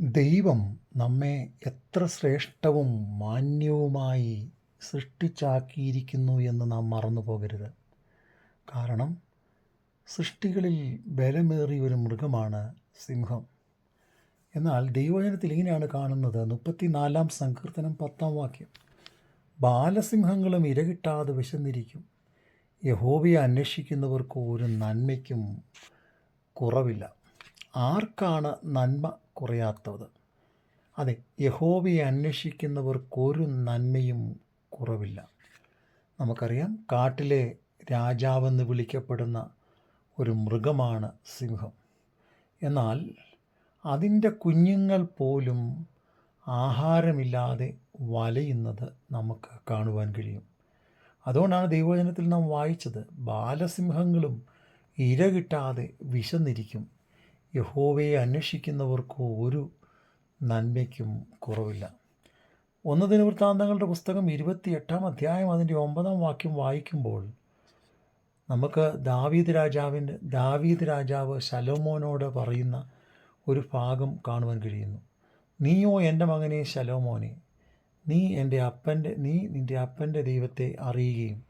ദൈവം നമ്മെ എത്ര ശ്രേഷ്ഠവും മാന്യവുമായി സൃഷ്ടിച്ചാക്കിയിരിക്കുന്നു എന്ന് നാം മറന്നു പോകരുത്. കാരണം സൃഷ്ടികളിൽ ബലമേറിയ ഒരു മൃഗമാണ് സിംഹം. എന്നാൽ ദൈവവചനത്തിൽ ഇങ്ങനെയാണ് കാണുന്നത്. 34 സങ്കീർത്തനം 10 വാക്യം, ബാലസിംഹങ്ങളും ഇരകിട്ടാതെ വിശന്നിരിക്കും, യഹോവയെ അന്വേഷിക്കുന്നവർക്ക് ഒരു നന്മയ്ക്കും കുറവില്ല. ആർക്കാണ് നന്മ കുറയാത്തത്? അതെ, യഹോവയെ അന്വേഷിക്കുന്നവർക്കൊരു നന്മയും കുറവില്ല. നമുക്കറിയാം, കാട്ടിലെ രാജാവെന്ന് വിളിക്കപ്പെടുന്ന ഒരു മൃഗമാണ് സിംഹം. എന്നാൽ അതിൻ്റെ കുഞ്ഞുങ്ങൾ പോലും ആഹാരമില്ലാതെ വലയുന്നത് നമുക്ക് കാണുവാൻ കഴിയും. അതുകൊണ്ടാണ് ദൈവവചനത്തിൽ നാം വായിച്ചത്, ബാലസിംഹങ്ങളും ഇര കിട്ടാതെ വിശന്നിരിക്കും, യഹോവയെ അന്വേഷിക്കുന്നവർക്ക് ഒരു നന്മയ്ക്കും കുറവില്ല. 1 ദിനവൃത്താന്തങ്ങളുടെ പുസ്തകം 28 അധ്യായം അതിൻ്റെ 9 വാക്യം വായിക്കുമ്പോൾ നമുക്ക് ദാവീദ് രാജാവ് ശലോമോനോട് പറയുന്ന ഒരു ഭാഗം കാണുവാൻ കഴിയുന്നു. നീയോ എൻ്റെ മകനെ ശലോമോനെ, നീ നിൻ്റെ അപ്പൻ്റെ ദൈവത്തെ അറിയുകയും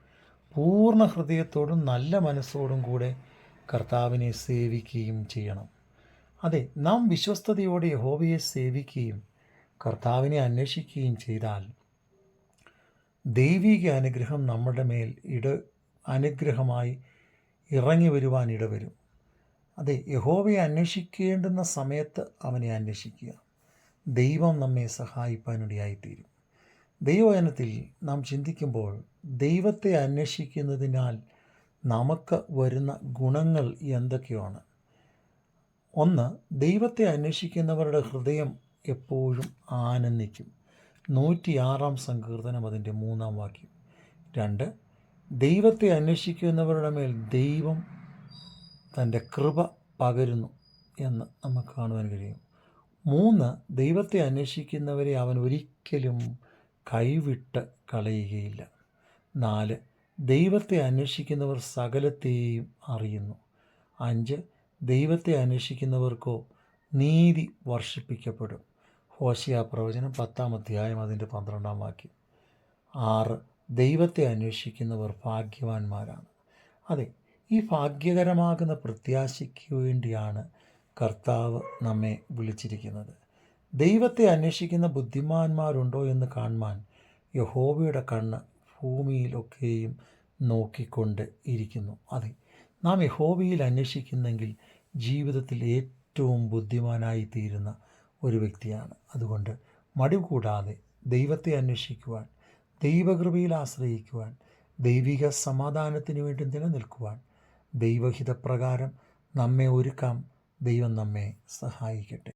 പൂർണ്ണ ഹൃദയത്തോടും നല്ല മനസ്സോടും കൂടെ കർത്താവിനെ സേവിക്കുകയും ചെയ്യണം. അതെ, നാം വിശ്വസ്തയോടെ യഹോവയെ സേവിക്കുകയും കർത്താവിനെ അന്വേഷിക്കുകയും ചെയ്താൽ ദൈവിക അനുഗ്രഹം നമ്മുടെ മേൽ അനുഗ്രഹമായി ഇറങ്ങി വരുവാൻ ഇടവരും. അതെ, യഹോവയെ അന്വേഷിക്കേണ്ടുന്ന സമയത്ത് അവനെ അന്വേഷിക്കുക. ദൈവം നമ്മെ സഹായിപ്പാനിടയായിത്തീരും. ദൈവവചനത്തിൽ നാം ചിന്തിക്കുമ്പോൾ ദൈവത്തെ അന്വേഷിക്കുന്നതിനാൽ നമുക്ക് വരുന്ന ഗുണങ്ങൾ എന്തൊക്കെയാണ്? 1, ദൈവത്തെ അന്വേഷിക്കുന്നവരുടെ ഹൃദയം എപ്പോഴും ആനന്ദിക്കും. 106 സങ്കീർത്തനം അതിൻ്റെ 3 വാക്യം. 2, ദൈവത്തെ അന്വേഷിക്കുന്നവരുടെ മേൽ ദൈവം തൻ്റെ കൃപ പകരുന്നു എന്ന് നമുക്ക് കാണുവാൻ കഴിയും. 3, ദൈവത്തെ അന്വേഷിക്കുന്നവരെ അവൻ ഒരിക്കലും കൈവിട്ട് കളയുകയില്ല. 4, ദൈവത്തെ അന്വേഷിക്കുന്നവർ സകലത്തെയും അറിയുന്നു. 5, ദൈവത്തെ അന്വേഷിക്കുന്നവർക്കോ നീതി വർഷിപ്പിക്കപ്പെടും. ഹോശിയ പ്രവചനം 10 അധ്യായം അതിൻ്റെ 12 വാക്യം. 6, ദൈവത്തെ അന്വേഷിക്കുന്നവർ ഭാഗ്യവാന്മാരാണ്. അതെ, ഈ ഭാഗ്യകരമാകുന്ന പ്രത്യാശയ്ക്ക് വേണ്ടിയാണ് കർത്താവ് നമ്മെ വിളിച്ചിരിക്കുന്നത്. ദൈവത്തെ അന്വേഷിക്കുന്ന ബുദ്ധിമാന്മാരുണ്ടോ എന്ന് കാണുവാൻ യഹോവയുടെ കണ്ണ് ഭൂമിയിലൊക്കെയും നോക്കിക്കൊണ്ട് ഇരിക്കുന്നു. അതെ, നാം യഹോവയിൽ അന്വേഷിക്കുന്നെങ്കിൽ ജീവിതത്തിൽ ഏറ്റവും ബുദ്ധിമാനായി തീരുന്ന ഒരു വ്യക്തിയാണ്. അതുകൊണ്ട് മടി കൂടാതെ ദൈവത്തെ അന്വേഷിക്കുവാൻ, ദൈവകൃപയിൽ ആശ്രയിക്കുവാൻ, ദൈവിക സമാധാനത്തിന് വേണ്ടി നിലനിൽക്കുവാൻ ദൈവഹിതപ്രകാരം നമ്മെ ഒരുക്കാം. ദൈവം നമ്മെ സഹായിക്കട്ടെ.